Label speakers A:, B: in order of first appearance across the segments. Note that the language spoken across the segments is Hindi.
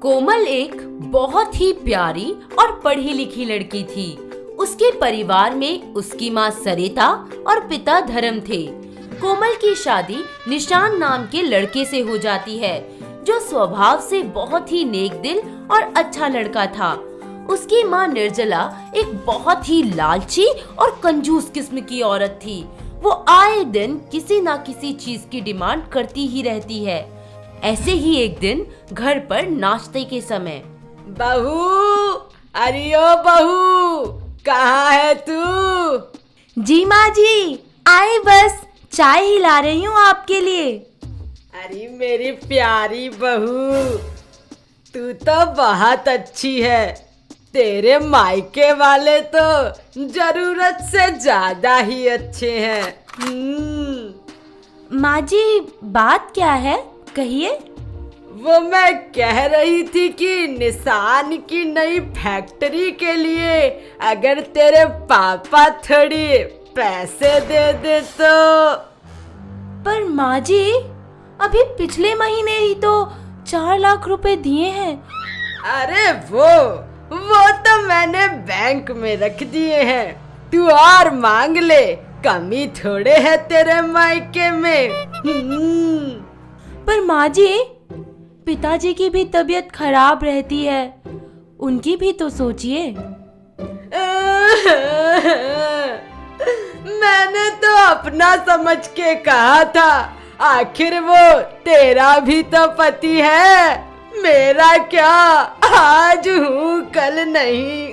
A: कोमल एक बहुत ही प्यारी और पढ़ी लिखी लड़की थी। उसके परिवार में उसकी माँ सरिता और पिता धर्म थे। कोमल की शादी निशान नाम के लड़के से हो जाती है, जो स्वभाव से बहुत ही नेक दिल और अच्छा लड़का था। उसकी माँ निर्जला एक बहुत ही लालची और कंजूस किस्म की औरत थी। वो आए दिन किसी ना किसी चीज की डिमांड करती ही रहती है। ऐसे ही एक दिन घर पर नाश्ते के समय,
B: बहू, अरे ओ बहू, कहाँ है तू?
A: जी माँ जी, आए बस चाय हिला रही हूँ आपके लिए।
B: अरे मेरी प्यारी बहू, तू तो बहुत अच्छी है। तेरे मायके वाले तो जरूरत से ज्यादा ही अच्छे हैं।
A: माँ जी, बात क्या है, कहिए।
B: वो मैं कह रही थी कि निशान की नई फैक्ट्री के लिए अगर तेरे पापा थोड़ी पैसे दे दे तो।
A: पर माँ जी, अभी पिछले महीने ही तो 4 लाख रुपए दिए हैं।
B: अरे वो तो मैंने बैंक में रख दिए हैं। तू और मांग ले, कमी थोड़े है तेरे मायके में।
A: पर माँ जी, पिताजी की भी तबीयत खराब रहती है, उनकी भी तो सोचिए।
B: मैंने तो अपना समझ के कहा था, आखिर वो तेरा भी तो पति है। मेरा क्या, आज हूँ कल नहीं।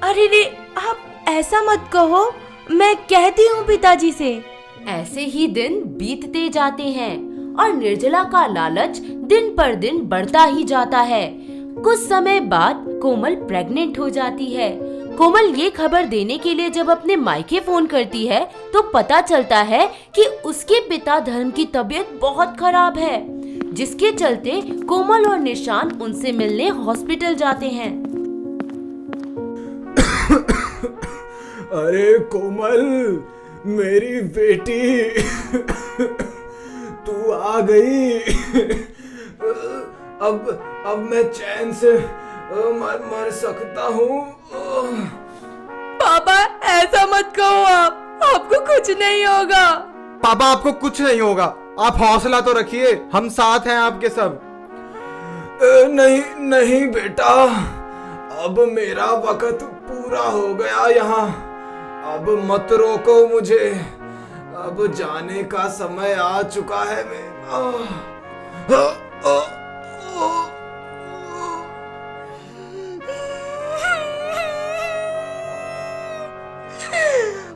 A: अरे रे, आप ऐसा मत कहो, मैं कहती हूँ पिताजी से। ऐसे ही दिन बीतते जाते हैं और निर्जला का लालच दिन पर दिन बढ़ता ही जाता है। कुछ समय बाद कोमल प्रेग्नेंट हो जाती है। कोमल ये खबर देने के लिए जब अपने मायके फोन करती है तो पता चलता है कि उसके पिता धर्म की तबीयत बहुत खराब है, जिसके चलते कोमल और निशान उनसे मिलने हॉस्पिटल जाते हैं।
C: अरे कोमल, मेरी बेटी, तू आ गई। अब मैं चैन से मर सकता हूँ।
B: पापा, ऐसा मत कहो, आपको कुछ नहीं होगा।
D: पापा, आपको कुछ नहीं होगा, आप हौसला तो रखिए, हम साथ हैं आपके सब।
C: नहीं बेटा, अब मेरा वक्त पूरा हो गया यहाँ। अब मत रोको मुझे, अब जाने का समय आ चुका है।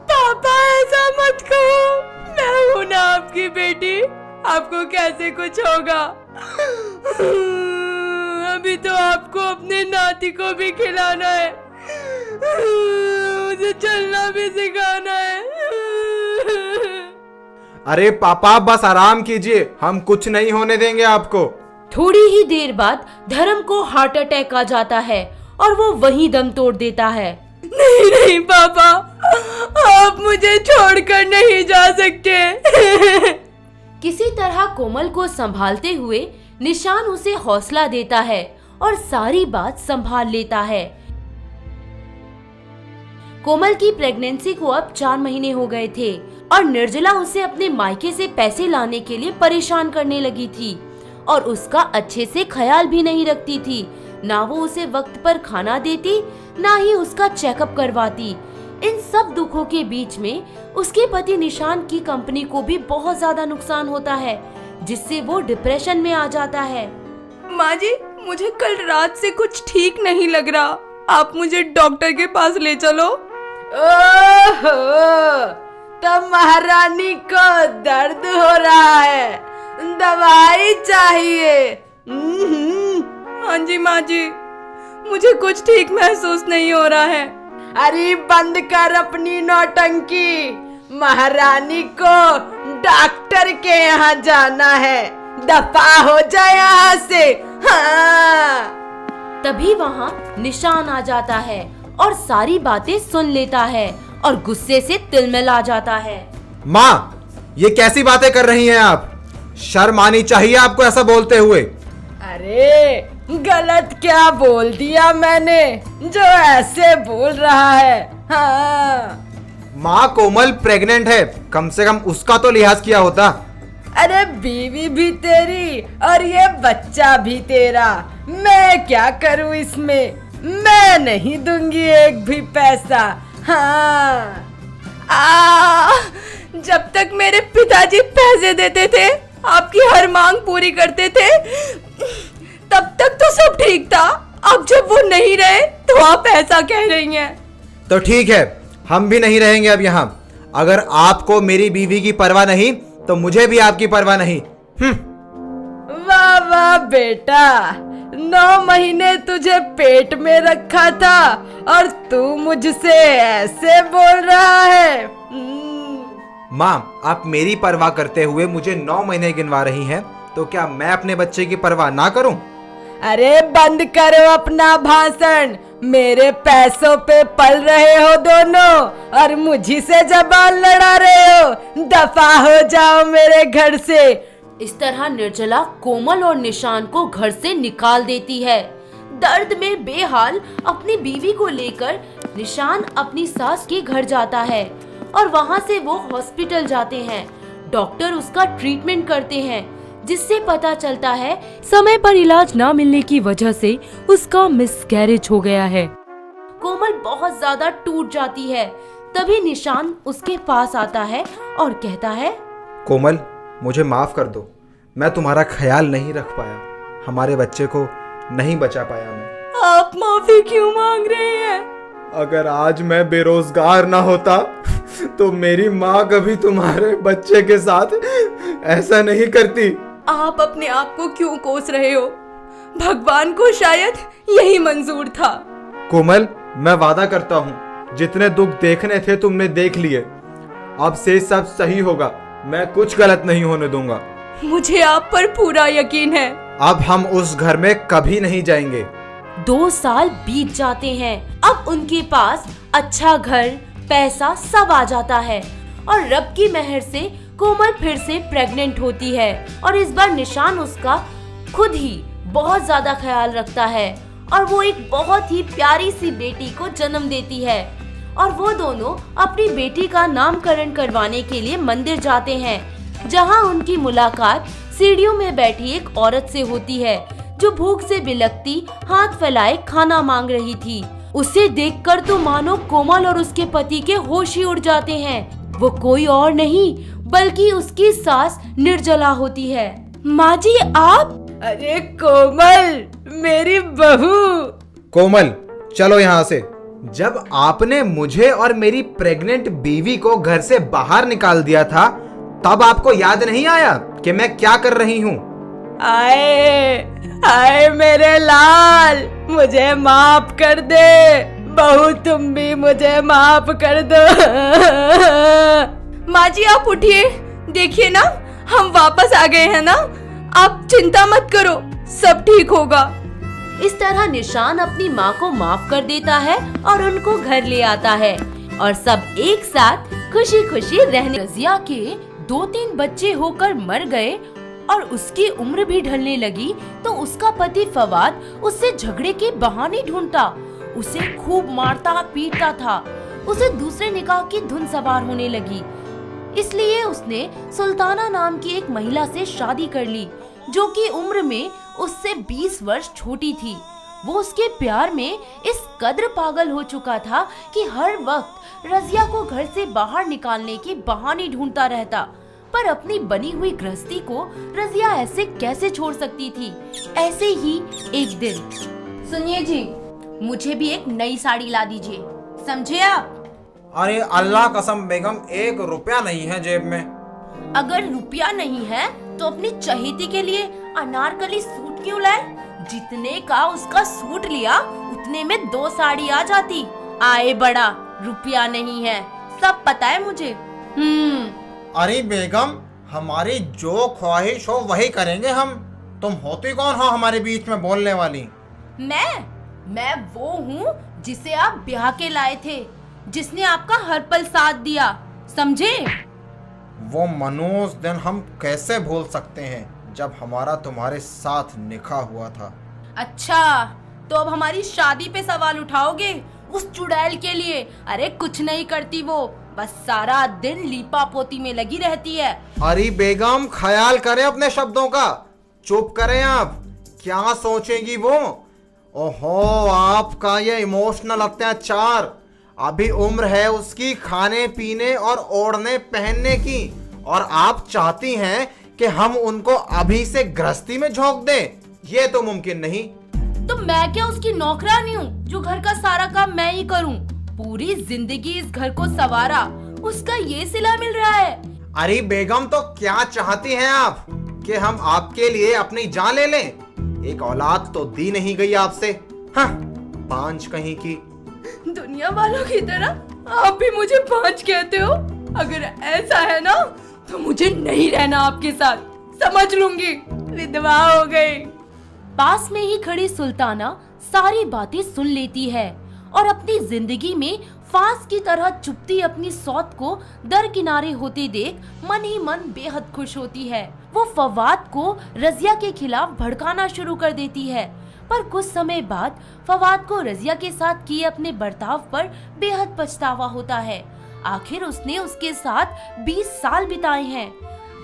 B: पापा, ऐसा मत कहो, मैं हूं ना आपकी बेटी, आपको कैसे कुछ होगा। अभी तो आपको अपने नाती को भी खिलाना है, मुझे चलना भी सिखाना है।
D: अरे पापा, बस आराम कीजिए, हम कुछ नहीं होने देंगे आपको।
A: थोड़ी ही देर बाद धर्म को हार्ट अटैक आ जाता है और वो वहीं दम तोड़ देता है।
B: नहीं पापा, आप मुझे छोड़कर नहीं जा सकते।
A: किसी तरह कोमल को संभालते हुए निशान उसे हौसला देता है और सारी बात संभाल लेता है। कोमल की प्रेगनेंसी को अब 4 महीने हो गए थे और निर्जला उसे अपने मायके से पैसे लाने के लिए परेशान करने लगी थी और उसका अच्छे से ख्याल भी नहीं रखती थी। ना वो उसे वक्त पर खाना देती, ना ही उसका चेकअप करवाती। इन सब दुखों के बीच में उसके पति निशान की कंपनी को भी बहुत ज्यादा नुकसान होता है, जिससे वो डिप्रेशन में आ जाता है।
B: माँ जी, मुझे कल रात से कुछ ठीक नहीं लग रहा, आप मुझे डॉक्टर के पास ले चलो। ओहो, तो महारानी को दर्द हो रहा है, दवाई चाहिए। हाँ जी माँ जी, मुझे कुछ ठीक महसूस नहीं हो रहा है। अरे बंद कर अपनी नौटंकी, महारानी को डॉक्टर के यहाँ जाना है, दफा हो जाए यहाँ से। हाँ।
A: तभी वहाँ निशान आ जाता है और सारी बातें सुन लेता है और गुस्से से तिलमिला जाता है।
D: माँ, ये कैसी बातें कर रही हैं आप? शर्म आनी चाहिए आपको ऐसा बोलते हुए।
B: अरे गलत क्या बोल दिया मैंने जो ऐसे बोल रहा है? हाँ।
D: माँ कोमल प्रेग्नेंट है, कम से कम उसका तो लिहाज किया होता।
B: अरे बीवी भी तेरी और ये बच्चा भी तेरा, मैं क्या करूं इसमें? मैं नहीं दूंगी एक भी पैसा। हाँ। जब तक मेरे पिताजी पैसे देते थे, आपकी हर मांग पूरी करते थे, तब तक तो सब ठीक था। अब जब वो नहीं रहे तो आप ऐसा कह रही हैं।
D: तो ठीक है, हम भी नहीं रहेंगे अब यहाँ। अगर आपको मेरी बीवी की परवाह नहीं तो मुझे भी आपकी परवाह नहीं।
B: वाह वाह बेटा, 9 महीने तुझे पेट में रखा था और तू मुझसे ऐसे बोल रहा है?
D: माँ, आप मेरी परवाह करते हुए मुझे 9 महीने गिनवा रही हैं, तो क्या मैं अपने बच्चे की परवाह ना करूं?
B: अरे बंद करो अपना भाषण। मेरे पैसों पे पल रहे हो दोनों और मुझी से जबान लड़ा रहे हो। दफा हो जाओ मेरे घर से।
A: इस तरह निर्जला कोमल और निशान को घर से निकाल देती है। दर्द में बेहाल अपनी बीवी को लेकर निशान अपनी सास के घर जाता है और वहाँ से वो हॉस्पिटल जाते हैं। डॉक्टर उसका ट्रीटमेंट करते हैं, जिससे पता चलता है समय पर इलाज ना मिलने की वजह से उसका मिसकैरेज हो गया है। कोमल बहुत ज्यादा टूट जाती है। तभी निशान उसके पास आता है और कहता है,
D: कोमल, मुझे माफ कर दो, मैं तुम्हारा ख्याल नहीं रख पाया, हमारे बच्चे को नहीं बचा पाया मैं।
B: आप माफी क्यों मांग रहे हैं?
C: अगर आज मैं बेरोजगार ना होता तो मेरी माँ कभी तुम्हारे बच्चे के साथ ऐसा नहीं करती।
B: आप अपने आप को क्यों कोस रहे हो? भगवान को शायद यही मंजूर था।
D: कोमल, मैं वादा करता हूँ, जितने दुख देखने थे तुमने देख लिए। अब से सब सही होगा, मैं कुछ गलत नहीं होने दूंगा।
B: मुझे आप पर पूरा यकीन है।
D: अब हम उस घर में कभी नहीं जाएंगे।
A: 2 साल बीत जाते हैं। अब उनके पास अच्छा घर, पैसा सब आ जाता है और रब की मेहर से कोमल फिर से प्रेग्नेंट होती है और इस बार निशान उसका खुद ही बहुत ज्यादा ख्याल रखता है और वो एक बहुत ही प्यारी सी बेटी को जन्म देती है और वो दोनों अपनी बेटी का नामकरण करवाने के लिए मंदिर जाते हैं, जहां उनकी मुलाकात सीढ़ियों में बैठी एक औरत से होती है जो भूख से बिलखती हाथ फैलाए खाना मांग रही थी। उसे देखकर तो मानो कोमल और उसके पति के होश ही उड़ जाते हैं। वो कोई और नहीं बल्कि उसकी सास निर्जला होती है। माँ जी आप?
B: अरे कोमल, मेरी बहू।
D: कोमल, चलो यहाँ से। जब आपने मुझे और मेरी प्रेग्नेंट बीवी को घर से बाहर निकाल दिया था, तब आपको याद नहीं आया कि मैं क्या कर रही हूँ?
B: आए आए मेरे लाल, मुझे माफ कर दे। बहू तुम भी मुझे माफ कर दो। माँ जी आप उठिए, देखिए ना हम वापस आ गए हैं ना। आप चिंता मत करो, सब ठीक होगा।
A: इस तरह निशान अपनी माँ को माफ कर देता है और उनको घर ले आता है और सब एक साथ खुशी खुशी रहने। रजिया के 2-3 बच्चे होकर मर गए और उसकी उम्र भी ढलने लगी तो उसका पति फवाद उससे झगड़े के बहाने ढूंढता, उसे खूब मारता पीटता था। उसे दूसरे निकाह की धुन सवार होने लगी, इसलिए उसने सुल्ताना नाम की एक महिला से शादी कर ली जो कि उम्र में उससे 20 वर्ष छोटी थी। वो उसके प्यार में इस कद्र पागल हो चुका था कि हर वक्त रजिया को घर से बाहर निकालने के बहाने ढूंढता रहता, पर अपनी बनी हुई गृहस्थी को रजिया ऐसे कैसे छोड़ सकती थी। ऐसे ही एक दिन, सुनिए जी, मुझे भी एक नई साड़ी ला दीजिए, समझे आप?
E: अरे अल्लाह कसम बेगम, 1 रुपया नहीं है जेब में।
A: अगर रुपया नहीं है तो अपनी चहेती के लिए अनारकली सूट क्यों लाए? जितने का उसका सूट लिया उतने में 2 साड़ी आ जाती। आए बड़ा, रुपया नहीं है, सब पता है मुझे।
E: अरे बेगम, हमारी जो ख्वाहिश हो वही करेंगे हम। तुम होती कौन हो हमारे बीच में बोलने वाली?
A: मैं वो हूँ जिसे आप ब्याह के लाए थे, जिसने आपका हर पल साथ दिया, समझे?
E: वो मनोज दिन हम कैसे भूल सकते हैं, जब हमारा तुम्हारे साथ निकाह हुआ था।
B: अच्छा, तो अब हमारी शादी पे सवाल उठाओगे उस चुड़ैल के लिए? अरे कुछ नहीं करती वो, बस सारा दिन लीपा पोती में लगी रहती है।
E: अरे बेगम, ख्याल करें अपने शब्दों का। चुप करें आप, क्या सोचेगी वो? ओहो, आपका ये इमोशनल अत्याचार। अभी उम्र है उसकी खाने पीने और ओढ़ने पहनने की, और आप चाहती हैं कि हम उनको अभी से गृहस्थी में झोंक दें? ये तो मुमकिन नहीं।
B: तो मैं क्या उसकी नौकरानी हूँ जो घर का सारा काम मैं ही करूँ? पूरी जिंदगी इस घर को संवारा, उसका ये सिला मिल रहा है।
E: अरे बेगम, तो क्या चाहती हैं आप कि हम आपके लिए अपनी जान ले लें? एक औलाद तो दी नहीं गई आपसे। हाँ, पांच कहीं की।
B: दुनिया वालों की तरह आप भी मुझे पांच कहते हो? अगर ऐसा है ना तो मुझे नहीं रहना आपके साथ, समझ लूंगी। विधवा हो गई।
A: पास में ही खड़ी सुल्ताना सारी बातें सुन लेती है और अपनी जिंदगी में फांस की तरह चुभती अपनी सौत को दरकिनारे होते देख मन ही मन बेहद खुश होती है। वो फवाद को रजिया के खिलाफ भड़काना शुरू कर देती है, पर कुछ समय बाद फवाद को रजिया के साथ किए अपने बर्ताव पर बेहद पछतावा होता है। आखिर उसने उसके साथ 20 साल बिताए हैं,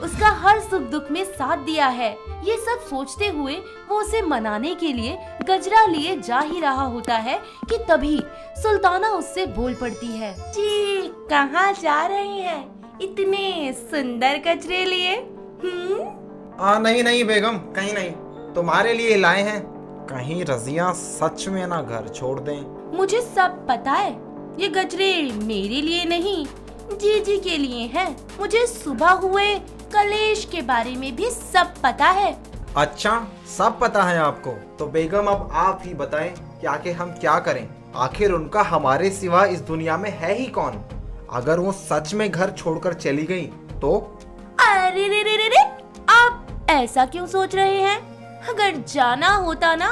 A: उसका हर सुख दुख में साथ दिया है। ये सब सोचते हुए वो उसे मनाने के लिए गजरा लिए जा ही रहा होता है कि तभी सुल्ताना उससे बोल पड़ती है।
B: जी, कहाँ जा रही हैं इतने सुंदर गजरे लिए?
E: नहीं नहीं बेगम, कहीं नहीं, तुम्हारे लिए लाए हैं। कहीं रजिया सच में ना घर छोड़ दें।
B: मुझे सब पता है, ये गजरे मेरे लिए नहीं, जीजी के लिए हैं। मुझे सुबह हुए कलेश के बारे में भी सब पता है।
E: अच्छा, सब पता है आपको? तो बेगम, अब आप ही बताएं कि आखिर हम क्या करें? आखिर उनका हमारे सिवा इस दुनिया में है ही कौन? अगर वो सच में घर छोड़कर चली गई तो?
B: अरे रे रे रे रे, आप ऐसा क्यों सोच रहे हैं? अगर जाना होता ना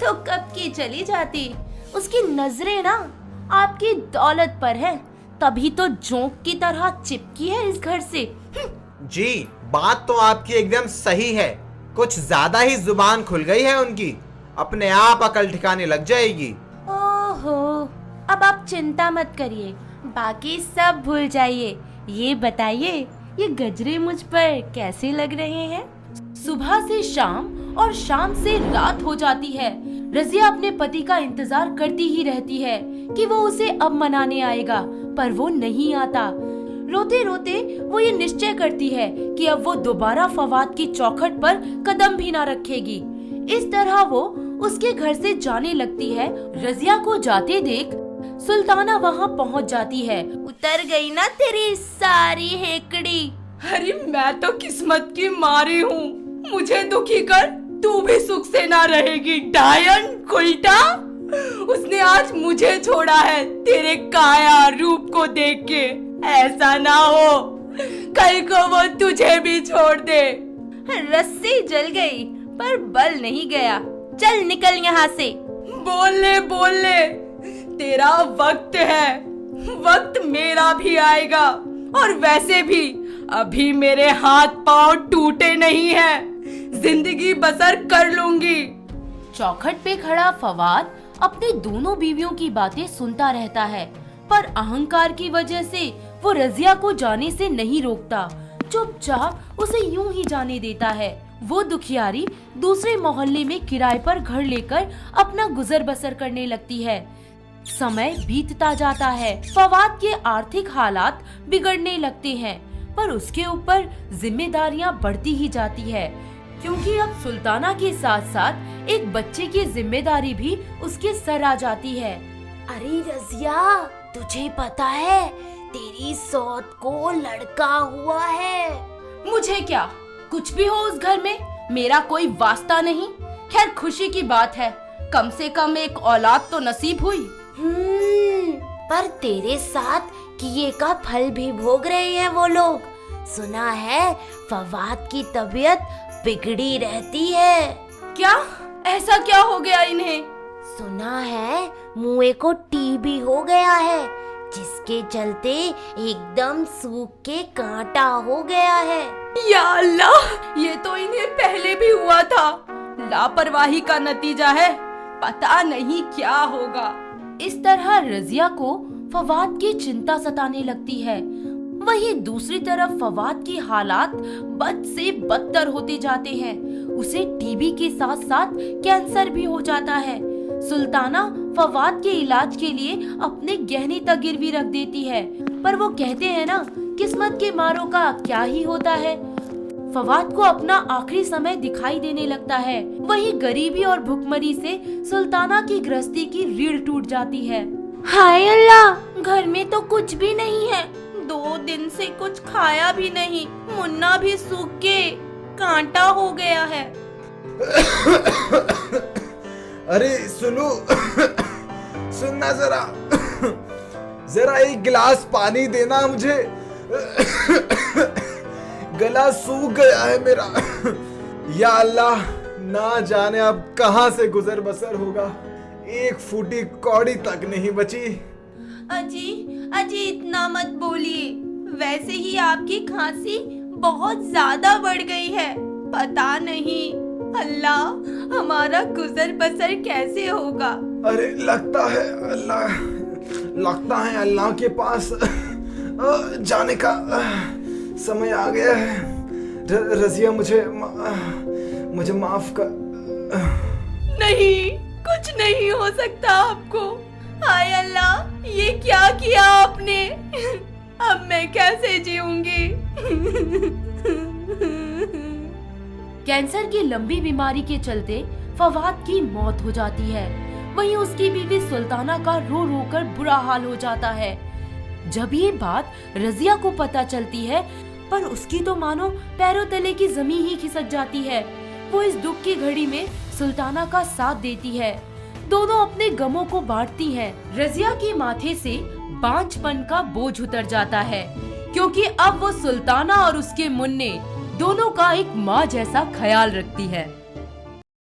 B: तो कब की चली जाती। उसकी नजरें ना आपकी दौलत पर है, तभी तो जोंक की तरह चिपकी है इस घर से।
E: जी, बात तो आपकी एकदम सही है। कुछ ज्यादा ही जुबान खुल गई है उनकी, अपने आप अकल ठिकाने लग जाएगी।
B: ओहो, अब आप चिंता मत करिए, बाकी सब भूल जाइए। ये बताइए, ये गजरे मुझ पर कैसे लग रहे हैं?
A: सुबह से शाम और शाम से रात हो जाती है। रजिया अपने पति का इंतजार करती ही रहती है कि वो उसे अब मनाने आएगा, पर वो नहीं आता। रोते रोते वो ये निश्चय करती है कि अब वो दोबारा फवाद की चौखट पर कदम भी ना रखेगी। इस तरह वो उसके घर से जाने लगती है। रजिया को जाते देख सुल्ताना वहाँ पहुँच जाती है।
B: उतर गई ना तेरी सारी हेकड़ी। अरे मैं तो किस्मत की मारी हूँ, मुझे दुखी कर तू भी सुख से ना रहेगी। डायन उल्टा, उसने आज मुझे छोड़ा है तेरे काया रूप को देख के। ऐसा ना हो कल को वो तुझे भी छोड़ दे। रस्सी जल गई पर बल नहीं गया। चल निकल यहाँ से। बोल ले, तेरा वक्त है, वक्त मेरा भी आएगा। और वैसे भी अभी मेरे हाथ पांव टूटे नहीं हैं, जिंदगी बसर कर लूंगी।
A: चौखट पे खड़ा फवाद अपनी दोनों बीवियों की बातें सुनता रहता है, पर अहंकार की वजह से वो रजिया को जाने से नहीं रोकता। चुपचाप उसे यूं ही जाने देता है। वो दुखियारी दूसरे मोहल्ले में किराए पर घर लेकर अपना गुजर बसर करने लगती है। समय बीतता जाता है, फवाद के आर्थिक हालात बिगड़ने लगते हैं, पर उसके ऊपर जिम्मेदारियां बढ़ती ही जाती है, क्योंकि अब सुल्ताना के साथ साथ एक बच्चे की जिम्मेदारी भी उसके सर आ जाती है।
B: अरे रजिया, तुझे पता है तेरी सौत को लड़का हुआ है।
A: मुझे क्या, कुछ भी हो उस घर में मेरा कोई वास्ता नहीं। खैर खुशी की बात है, कम से कम एक औलाद तो नसीब हुई।
B: पर तेरे साथ किए का फल भी भोग रहे हैं वो लोग। सुना है फवाद की तबीयत बिगड़ी रहती है।
A: क्या? ऐसा क्या हो गया इन्हें?
B: सुना है मुए को टीबी हो गया है, जिसके चलते एकदम सूख के कांटा हो गया है। या अल्लाह, ये तो इन्हें पहले था। लापरवाही का नतीजा है, पता नहीं क्या होगा।
A: इस तरह रजिया को फवाद की चिंता सताने लगती है। वहीं दूसरी तरफ फवाद की हालात बद से बदतर होते जाते हैं। उसे टीबी के साथ साथ कैंसर भी हो जाता है। सुल्ताना फवाद के इलाज के लिए अपने गहने तक गिरवी रख देती है, पर वो कहते हैं ना, किस्मत के मारों का क्या ही होता है। फवाद को अपना आखिरी समय दिखाई देने लगता है। वहीं गरीबी और भुखमरी से सुल्ताना की गृहस्थी की रीढ़ टूट जाती है। हाय अल्लाह, घर में तो कुछ भी नहीं है। 2 दिन से कुछ खाया भी नहीं, मुन्ना भी सूख के कांटा हो गया है।
C: अरे सुनो, सुनना जरा एक गिलास पानी देना मुझे। गला सूख गया है मेरा। या अल्लाह, ना जाने अब कहां से गुजर बसर होगा। एक फूटी कौड़ी तक नहीं बची।
B: अजी इतना मत बोलिए। वैसे ही आपकी खांसी बहुत ज्यादा बढ़ गई है। पता नहीं अल्लाह हमारा गुजर बसर कैसे होगा।
C: अरे लगता है अल्लाह के पास जाने का समय आ गया है। रजिया, मुझे माफ कर।
B: नहीं, कुछ नहीं हो सकता आपको। हाय अल्लाह, ये क्या किया आपने? अब मैं कैसे जीऊंगी?
A: कैंसर की लंबी बीमारी के चलते फवाद की मौत हो जाती है। वहीं उसकी बीवी सुल्ताना का रो रो कर बुरा हाल हो जाता है। जब ये बात रजिया को पता चलती है, पर उसकी तो मानो पैरों तले की जमीन ही खिसक जाती है। वो इस दुख की घड़ी में सुल्ताना का साथ देती है। दोनों अपने गमों को बांटती हैं। रजिया के माथे से बांझपन का बोझ उतर जाता है, क्योंकि अब वो सुल्ताना और उसके मुन्ने दोनों का एक माँ जैसा ख्याल रखती है।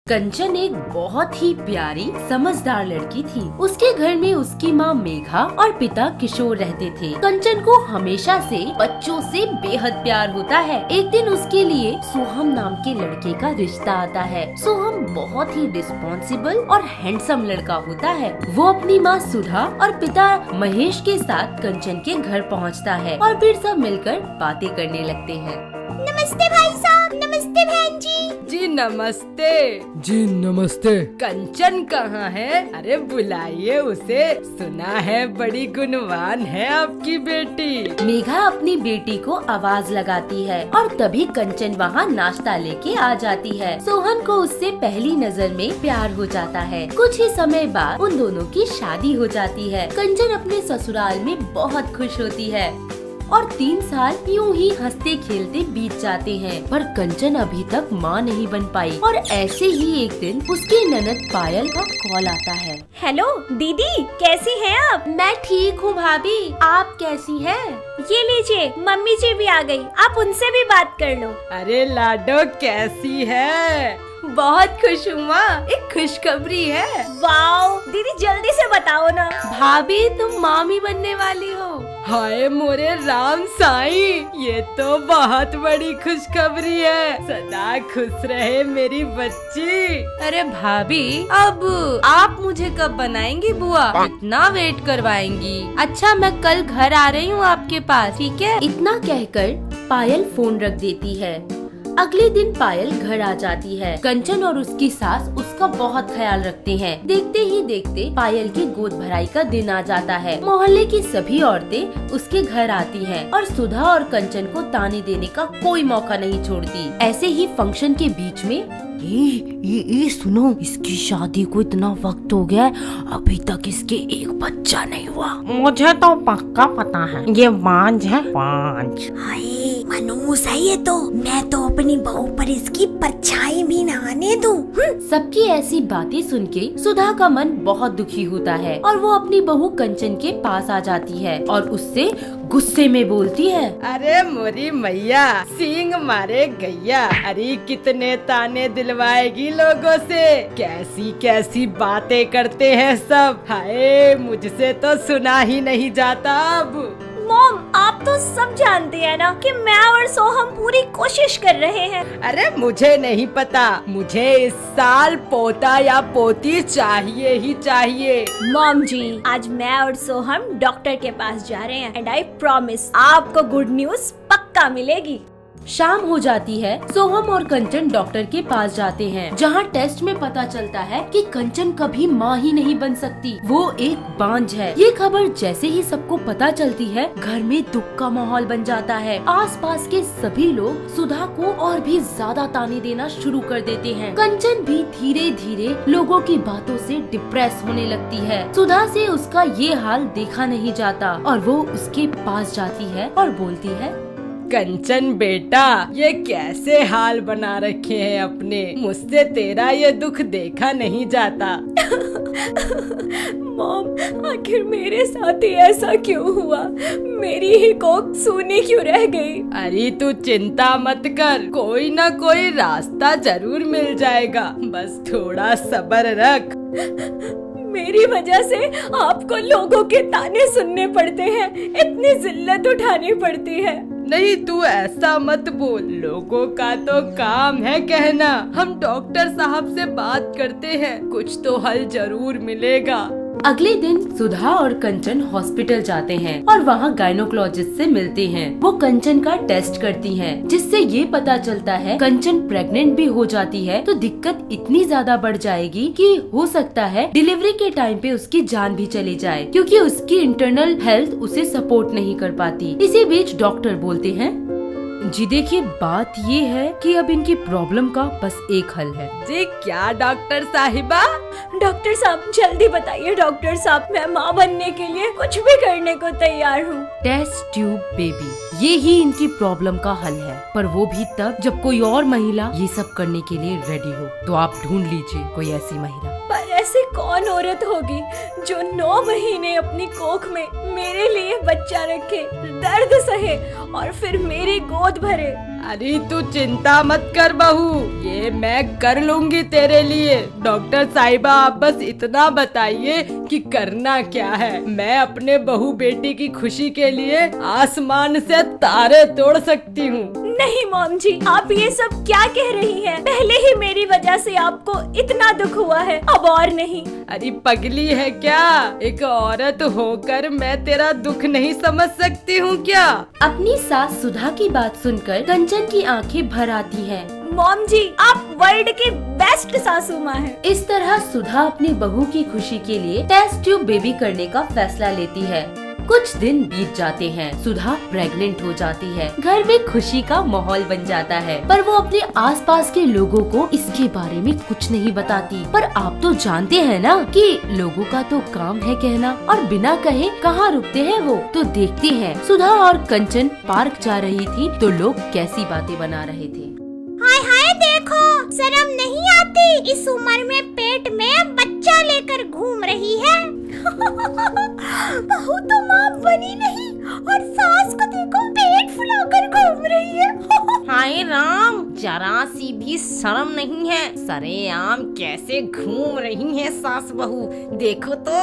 A: कंचन एक बहुत ही प्यारी समझदार लड़की थी। उसके घर में उसकी माँ मेघा और पिता किशोर रहते थे। कंचन को हमेशा से बच्चों से बेहद प्यार होता है। एक दिन उसके लिए सोहम नाम के लड़के का रिश्ता आता है। सोहम बहुत ही रिस्पॉन्सिबल और हैंडसम लड़का होता है। वो अपनी माँ सुधा और पिता महेश के साथ कंचन के घर पहुँचता है और फिर सब मिलकर बातें करने लगते हैं।
F: नमस्ते भाई साहब, नमस्ते बहन जी।
B: जी नमस्ते।
C: जी नमस्ते।
B: कंचन कहाँ है? अरे बुलाइए उसे। सुना है बड़ी गुणवान है आपकी बेटी।
A: मेघा अपनी बेटी को आवाज लगाती है और तभी कंचन वहाँ नाश्ता लेके आ जाती है। सोहन को उससे पहली नजर में प्यार हो जाता है। कुछ ही समय बाद उन दोनों की शादी हो जाती है। कंचन अपने ससुराल में बहुत खुश होती है और 3 साल यूं ही हंसते खेलते बीत जाते हैं। पर कंचन अभी तक माँ नहीं बन पाई और ऐसे ही एक दिन उसकी ननद पायल का कॉल आता है।
F: हेलो दीदी, कैसी हैं आप?
A: मैं ठीक हूँ भाभी, आप कैसी हैं?
F: ये लीजिए, मम्मी जी भी आ गई, आप उनसे भी बात कर लो।
B: अरे लाडो कैसी है? बहुत खुश हूँ माँ, एक खुशखबरी है।
F: वाओ दीदी, जल्दी से बताओ ना।
A: भाभी तुम मामी बनने वाली हो।
B: हाय मोरे राम साईं, ये तो बहुत बड़ी खुशखबरी है। सदा खुश रहे मेरी बच्ची।
A: अरे भाभी, अब आप मुझे कब बनाएंगी बुआ? इतना वेट करवाएंगी? अच्छा मैं कल घर आ रही हूँ आपके पास, ठीक है? इतना कहकर पायल फोन रख देती है। अगले दिन पायल घर आ जाती है। कंचन और उसकी सास उसका बहुत ख्याल रखते हैं। देखते ही देखते पायल की गोद भराई का दिन आ जाता है। मोहल्ले की सभी औरतें उसके घर आती हैं और सुधा और कंचन को ताने देने का कोई मौका नहीं छोड़ती। ऐसे ही फंक्शन के बीच में ये सुनो, इसकी शादी को इतना वक्त हो गया है, अभी तक इसके एक बच्चा नहीं हुआ।
G: मुझे तो पक्का पता है, ये बांझ है, बांझ।
F: हाय मनूस है ये तो। मैं तो अपनी बहू पर इसकी परछाई भी ना आने दूं।
A: सबकी ऐसी बातें सुन के सुधा का मन बहुत दुखी होता है और वो अपनी बहू कंचन के पास आ जाती है और उससे गुस्से में बोलती है,
B: अरे मोरी मैया, सींग मारे गैया, अरे कितने ताने दिलवाएगी लोगों से। कैसी कैसी बातें करते हैं सब। हाय मुझसे तो सुना ही नहीं जाता अब।
F: मॉम, आप तो सब जानते हैं ना कि मैं और सोहम पूरी कोशिश कर रहे हैं।
B: अरे मुझे नहीं पता, मुझे इस साल पोता या पोती चाहिए ही चाहिए।
F: मॉम जी, आज मैं और सोहम डॉक्टर के पास जा रहे हैं एंड आई प्रॉमिस आपको गुड न्यूज पक्का मिलेगी।
A: शाम हो जाती है। सोहम और कंचन डॉक्टर के पास जाते हैं, जहाँ टेस्ट में पता चलता है कि कंचन कभी माँ ही नहीं बन सकती, वो एक बांझ है। ये खबर जैसे ही सबको पता चलती है, घर में दुख का माहौल बन जाता है। आसपास के सभी लोग सुधा को और भी ज्यादा ताने देना शुरू कर देते हैं। कंचन भी धीरे धीरे लोगों की बातों से डिप्रेस होने लगती है। सुधा से उसका ये हाल देखा नहीं जाता और वो उसके पास जाती है और बोलती है,
B: कंचन बेटा, ये कैसे हाल बना रखे हैं अपने, मुझसे तेरा ये दुख देखा नहीं जाता।
F: मॉम, आखिर मेरे साथ ही ऐसा क्यों हुआ? मेरी ही कोख सूनी क्यों रह गई?
B: अरे तू चिंता मत कर, कोई ना कोई रास्ता जरूर मिल जाएगा, बस थोड़ा सब्र रख।
F: मेरी वजह से आपको लोगों के ताने सुनने पड़ते हैं, इतनी जिल्लत उठानी पड़ती है।
B: नहीं, तू ऐसा मत बोल, लोगों का तो काम है कहना। हम डॉक्टर साहब से बात करते हैं, कुछ तो हल जरूर मिलेगा।
A: अगले दिन सुधा और कंचन हॉस्पिटल जाते हैं और वहाँ गायनोकोलॉजिस्ट से मिलते हैं। वो कंचन का टेस्ट करती हैं, जिससे ये पता चलता है कंचन प्रेग्नेंट भी हो जाती है तो दिक्कत इतनी ज्यादा बढ़ जाएगी कि हो सकता है डिलीवरी के टाइम पे उसकी जान भी चली जाए, क्योंकि उसकी इंटरनल हेल्थ उसे सपोर्ट नहीं कर पाती। इसी बीच डॉक्टर बोलते हैं, जी देखिए, बात ये है कि अब इनकी प्रॉब्लम का बस एक हल है।
B: जी क्या डॉक्टर साहिबा?
F: डॉक्टर साहब जल्दी बताइए। डॉक्टर साहब, मैं माँ बनने के लिए कुछ भी करने को तैयार हूँ।
A: टेस्ट ट्यूब बेबी, ये ही इनकी प्रॉब्लम का हल है, पर वो भी तब जब कोई और महिला ये सब करने के लिए रेडी हो। तो आप ढूंढ लीजिए कोई ऐसी महिला।
F: पर ऐसी कौन औरत होगी जो 9 महीने अपनी कोख में मेरे लिए बच्चा रखे, दर्द सहे और फिर मेरी गोद भरे?
B: अरे तू चिंता मत कर बहू, ये मैं कर लूंगी तेरे लिए। डॉक्टर साहिबा, आप बस इतना बताइए कि करना क्या है। मैं अपने बहू बेटी की खुशी के लिए आसमान से तारे तोड़ सकती हूँ।
F: नहीं मॉम जी, आप ये सब क्या कह रही हैं? पहले ही मेरी वजह से आपको इतना दुख हुआ है, अब और नहीं।
B: अरे पगली है क्या? एक औरत होकर मैं तेरा दुख नहीं समझ सकती हूँ क्या?
A: अपनी सास सुधा की बात सुनकर कंचन की आंखें भर आती हैं।
F: मॉम जी, आप वर्ल्ड की बेस्ट सासू माँ हैं।
A: इस तरह सुधा अपनी बहू की खुशी के लिए टेस्ट ट्यूब बेबी करने का फैसला लेती है। कुछ दिन बीत जाते हैं, सुधा प्रेग्नेंट हो जाती है। घर में खुशी का माहौल बन जाता है, पर वो अपने आसपास के लोगों को इसके बारे में कुछ नहीं बताती। पर आप तो जानते हैं ना कि लोगों का तो काम है कहना, और बिना कहे कहाँ रुकते हैं वो। तो देखते हैं सुधा और कंचन पार्क जा रही थी तो लोग कैसी बातें बना रहे थे।
F: हाय हाय, देखो, शर्म नहीं आती? इस उम्र में पेट में बच्चा लेकर घूम रही है। बहू तो माँ बनी नहीं और सास को देखो पेट फुलाकर घूम रही है।
G: हाय राम, जरा सी भी शर्म नहीं है, सरेआम कैसे घूम रही है सास बहू, देखो तो।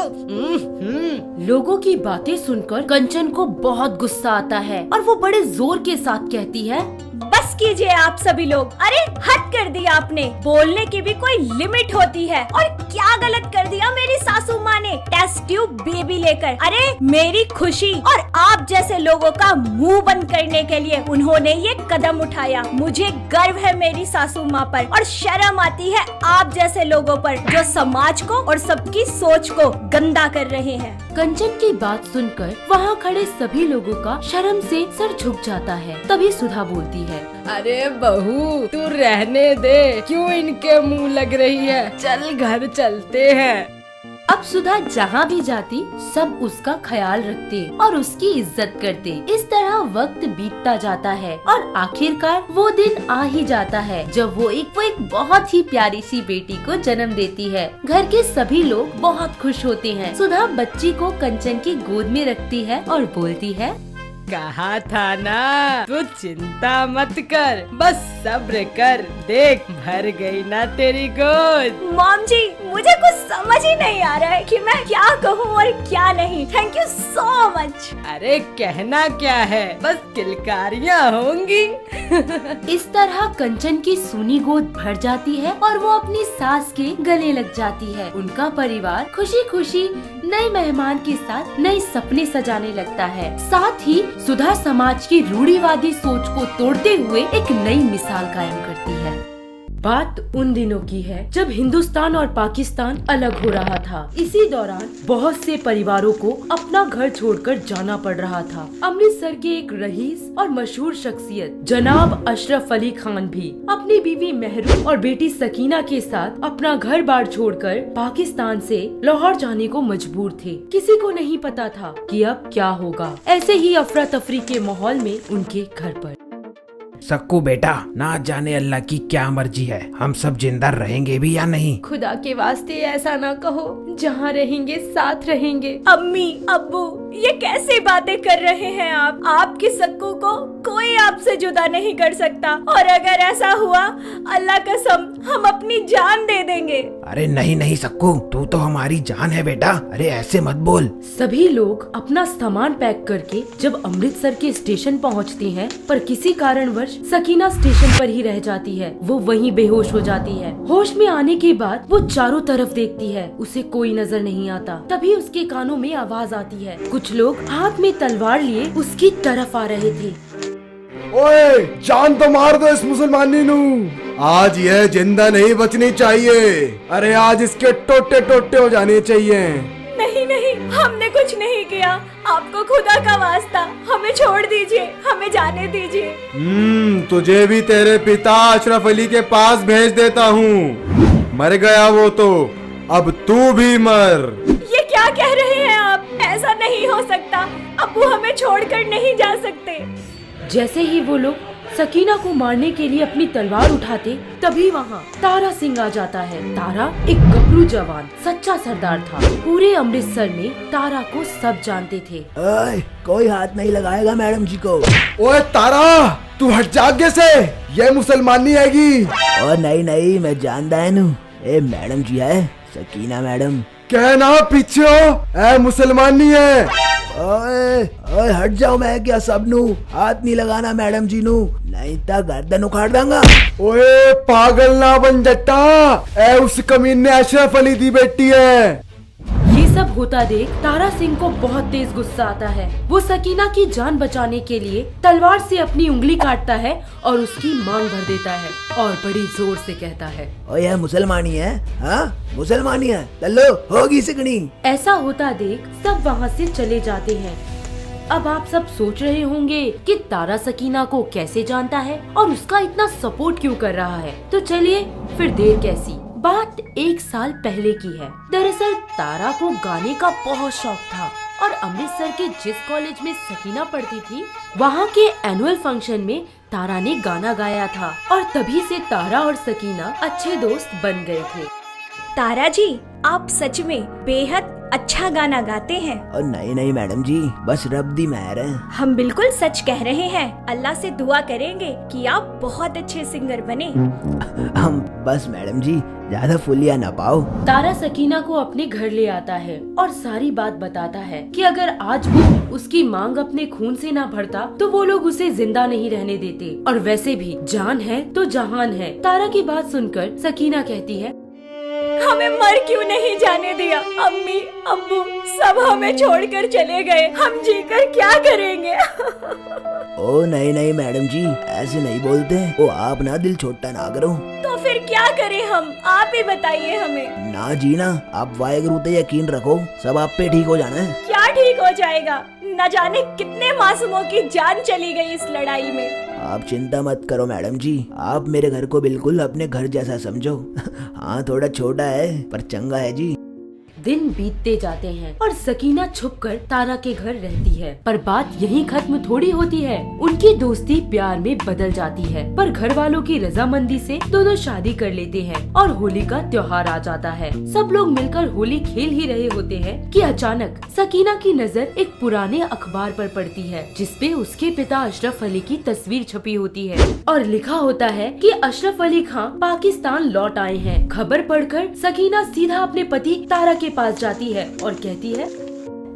A: लोगों की बातें सुनकर कंचन को बहुत गुस्सा आता है और वो बड़े जोर के साथ कहती है,
F: बस कीजिए आप सभी लोग। अरे हद कर दिया आपने, बोलने की भी कोई लिमिट होती है। और क्या गलत कर दिया मेरी सासू माँ ने टेस्ट ट्यूब बेबी लेकर। अरे मेरी खुशी और आप जैसे लोगों का मुंह बंद करने के लिए उन्होंने ये कदम उठाया। मुझे गर्व है मेरी सासू माँ पर और शर्म आती है आप जैसे लोगों पर जो समाज को और सबकी सोच को गंदा कर रहे हैं।
A: कंचन की बात सुनकर वहाँ खड़े सभी लोगों का शर्म से सर झुक जाता है। तभी सुधा बोलती है,
B: अरे बहू, तू रहने दे, क्यों इनके मुंह लग रही है? चल घर चलते हैं।
A: अब सुधा जहाँ भी जाती सब उसका ख्याल रखते और उसकी इज्जत करते। इस तरह वक्त बीतता जाता है और आखिरकार वो दिन आ ही जाता है जब वो एक बहुत ही प्यारी सी बेटी को जन्म देती है। घर के सभी लोग बहुत खुश होते हैं। सुधा बच्ची को कंचन की गोद में रखती है और बोलती है,
B: कहा था ना, तू चिंता मत कर, बस सब्र कर, देख भर गई ना तेरी गोद।
F: मॉम जी, मुझे कुछ समझ ही नहीं आ रहा है कि मैं क्या कहूँ और क्या नहीं। Thank you so much.
B: अरे कहना क्या है, बस किलकारियाँ होंगी।
A: इस तरह कंचन की सूनी गोद भर जाती है और वो अपनी सास के गले लग जाती है। उनका परिवार खुशी खुशी नए मेहमान के साथ नए सपने सजाने लगता है। साथ ही सुधा समाज की रूढ़िवादी सोच को तोड़ते हुए एक नई मिसाल कायम करती है। बात उन दिनों की है जब हिंदुस्तान और पाकिस्तान अलग हो रहा था। इसी दौरान बहुत से परिवारों को अपना घर छोड़कर जाना पड़ रहा था। अमृतसर के एक रईस और मशहूर शख्सियत जनाब अशरफ अली खान भी अपनी बीवी मेहरू और बेटी सकीना के साथ अपना घर बार छोड़कर पाकिस्तान से लाहौर जाने को मजबूर थे। किसी को नहीं पता था कि अब क्या होगा। ऐसे ही अफरा तफरी के माहौल में उनके घर पर
H: सक्कू बेटा, ना जाने अल्लाह की क्या मर्जी है, हम सब जिंदा रहेंगे भी या नहीं।
B: खुदा के वास्ते ऐसा ना कहो, जहाँ रहेंगे साथ रहेंगे।
F: अम्मी, अब्बू, ये कैसी बातें कर रहे हैं आप? आपकी सक्कू को कोई आपसे जुदा नहीं कर सकता, और अगर ऐसा हुआ, अल्लाह कसम, हम अपनी जान दे देंगे।
H: अरे नहीं नहीं सक्कू, तू तो हमारी जान है बेटा, अरे ऐसे मत बोल।
A: सभी लोग अपना सामान पैक करके जब अमृतसर के स्टेशन पहुंचते हैं, पर किसी कारणवश सकीना स्टेशन पर ही रह जाती है। वो वहीं बेहोश हो जाती है। होश में आने के बाद वो चारों तरफ देखती है, उसे कोई नजर नहीं आता। तभी उसके कानों में आवाज आती है। कुछ लोग हाथ में तलवार लिए उसकी तरफ आ रहे थे।
C: ओए, जान तो मार दो इस मुसलमानी नू। आज यह जिंदा नहीं बचनी चाहिए। अरे आज इसके टोटे टोटे हो जाने चाहिए।
F: नहीं नहीं, हमने कुछ नहीं किया। आपको खुदा का वास्ता, हमें छोड़ दीजिए, हमें जाने दीजिए।
C: तुझे भी तेरे पिता अशरफ अली के पास भेज देता हूँ। मर गया वो तो, अब तू भी मर।
F: ये क्या कह रहे हैं आप? ऐसा नहीं हो सकता। अब्बू हमें छोड़कर नहीं जा सकते।
A: जैसे ही वो लोग सकीना को मारने के लिए अपनी तलवार उठाते, तभी वहाँ तारा सिंह आ जाता है। तारा एक गबरू जवान, सच्चा सरदार था। पूरे अमृतसर में तारा को सब जानते थे।
I: ओए, कोई हाथ नहीं लगाएगा मैडम जी को।
C: ओए तारा, तू हट जा आगे से, ये मुसलमानी आएगी।
I: और नहीं नहीं, मैं जानता है नू, ए मैडम जी है, सकीना मैडम।
C: कहना पीछे हो, ए मुसलमानी है।
I: ओए ओए, हट जाओ, मैं क्या सब नू, हाथ नहीं लगाना मैडम जी नू, नहीं तो गर्दन उखाड़ दूंगा।
C: ओए पागल ना बन जट्टा, ए उस कमीने अशरफ अली दी बेटी है।
A: ये सब होता देख तारा सिंह को बहुत तेज गुस्सा आता है। वो सकीना की जान बचाने के लिए तलवार से अपनी उंगली काटता है और उसकी मांग भर देता है और बड़ी जोर से कहता है,
I: ओए यह मुसलमानी है, हाँ मुसलमानी है, लल्लो होगी सिकनी।
A: ऐसा होता देख सब वहाँ से चले जाते हैं। अब आप सब सोच रहे होंगे कि तारा सकीना को कैसे जानता है और उसका इतना सपोर्ट क्यों कर रहा है। तो चलिए फिर देर कैसी, बात 1 साल पहले की है। दरअसल तारा को गाने का बहुत शौक था और अमृतसर के जिस कॉलेज में सकीना पढ़ती थी, वहाँ के एनुअल फंक्शन में तारा ने गाना गाया था और तभी से तारा और सकीना अच्छे दोस्त बन गए थे।
F: तारा जी, आप सच में बेहद अच्छा गाना गाते हैं।
I: और नहीं नहीं मैडम जी, बस रब दी मेहर है।
F: हम बिल्कुल सच कह रहे हैं। अल्लाह से दुआ करेंगे कि आप बहुत अच्छे सिंगर बने।
I: हम बस मैडम जी ज्यादा फुलिया ना पाओ।
A: तारा सकीना को अपने घर ले आता है और सारी बात बताता है कि अगर आज वो उसकी मांग अपने खून से ना भरता तो वो लोग उसे जिंदा नहीं रहने देते, और वैसे भी जान है तो जहान है। तारा की बात सुनकर सकीना कहती है,
F: हमें मर क्यों नहीं जाने दिया? अम्मी, अब्बू सब हमें छोड़कर चले गए, हम जीकर क्या करेंगे?
I: ओ नहीं नहीं मैडम जी, ऐसे नहीं बोलते। ओ आप ना दिल छोटा ना करो।
F: तो फिर क्या करें हम? आप ही बताइए हमें।
I: ना जी ना, आप वाहेगुरु पे यकीन रखो, सब आप पे ठीक हो जाना है।
F: क्या ठीक हो जाएगा? न जाने कितने मासूमों की जान चली गई इस लड़ाई में।
I: आप चिंता मत करो मैडम जी, आप मेरे घर को बिल्कुल अपने घर जैसा समझो। हाँ थोड़ा छोटा है पर चंगा है जी।
A: दिन बीतते जाते हैं और सकीना छुपकर तारा के घर रहती है। पर बात यहीं खत्म थोड़ी होती है। उनकी दोस्ती प्यार में बदल जाती है, पर घर वालों की रजामंदी से दोनों शादी कर लेते हैं और होली का त्योहार आ जाता है। सब लोग मिलकर होली खेल ही रहे होते हैं कि अचानक सकीना की नजर एक पुराने अखबार पर पड़ती है, जिसपे उसके पिता अशरफ अली की तस्वीर छपी होती है और लिखा होता है कि अशरफ अली खान पाकिस्तान लौट आए हैं। खबर पढ़कर सकीना सीधा अपने पति तारा के पास जाती है और कहती है,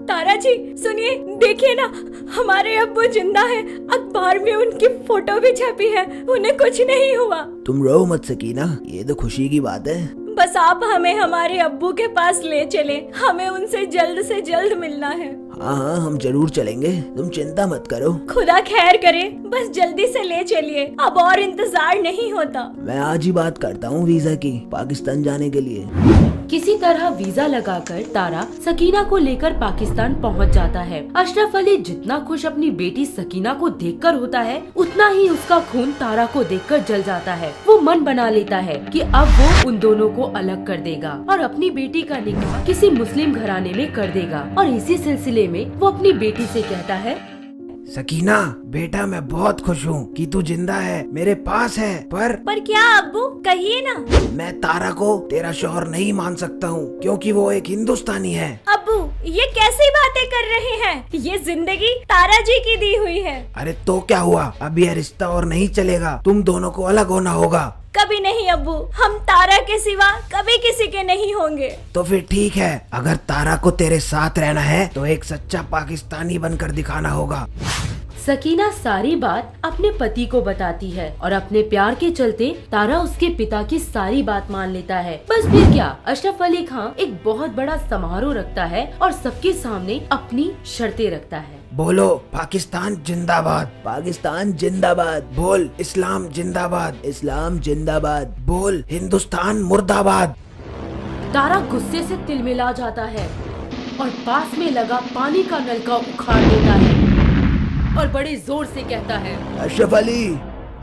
F: तारा जी सुनिए, देखिए ना, हमारे अब्बू जिंदा है। अखबार में उनकी फोटो भी छपी है, उन्हें कुछ नहीं हुआ।
I: तुम रो मत सकीना, ये तो खुशी की बात है।
F: बस आप हमें हमारे अब्बू के पास ले चले, हमें उनसे जल्द से जल्द मिलना है।
I: हाँ हाँ, हम जरूर चलेंगे, तुम चिंता मत करो।
F: खुदा खैर करे, बस जल्दी से ले चलिए, अब और इंतजार नहीं होता।
I: मैं आज ही बात करता हूँ वीजा की, पाकिस्तान जाने के लिए।
A: किसी तरह वीजा लगाकर तारा सकीना को लेकर पाकिस्तान पहुंच जाता है। अशरफ अली जितना खुश अपनी बेटी सकीना को देखकर होता है, उतना ही उसका खून तारा को देखकर जल जाता है। वो मन बना लेता है कि अब वो उन दोनों को अलग कर देगा और अपनी बेटी का निकाह किसी मुस्लिम घराने में कर देगा। और इसी सिलसिले में वो अपनी बेटी से कहता है,
H: सकीना बेटा, मैं बहुत खुश हूँ कि तू जिंदा है, मेरे पास है। पर
F: क्या अब्बू, कहिए ना।
H: मैं तारा को तेरा शौहर नहीं मान सकता हूँ, क्योंकि वो एक हिंदुस्तानी है।
F: अब्बू ये कैसी बातें कर रहे हैं? ये जिंदगी तारा जी की दी हुई है।
H: अरे तो क्या हुआ, अब यह रिश्ता और नहीं चलेगा, तुम दोनों को अलग होना होगा।
F: कभी नहीं अब्बू, हम तारा के सिवा कभी किसी के नहीं होंगे।
H: तो फिर ठीक है, अगर तारा को तेरे साथ रहना है तो एक सच्चा पाकिस्तानी बनकर दिखाना होगा।
A: सकीना सारी बात अपने पति को बताती है और अपने प्यार के चलते तारा उसके पिता की सारी बात मान लेता है। बस फिर क्या, अशरफ अली खान एक बहुत बड़ा समारोह रखता है और सबके सामने अपनी शर्तें रखता है।
H: बोलो पाकिस्तान जिंदाबाद।
I: पाकिस्तान जिंदाबाद।
H: बोल इस्लाम जिंदाबाद।
I: इस्लाम जिंदाबाद।
H: बोल हिंदुस्तान मुर्दाबाद।
A: तारा गुस्से से तिलमिला जाता है और पास में लगा पानी का नलका उखाड़ देता है और बड़े जोर से कहता है,
I: अशरफ अली,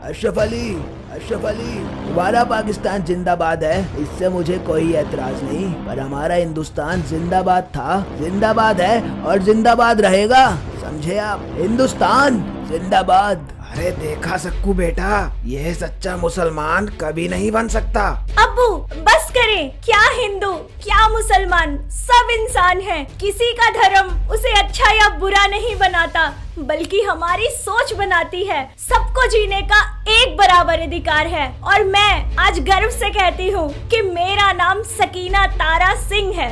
I: अशरफ अली, अशरफ अली, तुम्हारा पाकिस्तान जिंदाबाद है, इससे मुझे कोई एतराज नहीं, पर हमारा हिंदुस्तान जिंदाबाद था, जिंदाबाद है और जिंदाबाद रहेगा, समझे आप? हिंदुस्तान जिंदाबाद।
H: अरे देखा सक्कू बेटा, यह सच्चा मुसलमान कभी नहीं बन सकता।
F: अब्बू बस करें, क्या हिंदू क्या मुसलमान, सब इंसान हैं। किसी का धर्म उसे अच्छा या बुरा नहीं बनाता, बल्कि हमारी सोच बनाती है। सबको जीने का एक बराबर अधिकार है और मैं आज गर्व से कहती हूँ कि मेरा नाम सकीना तारा सिंह है।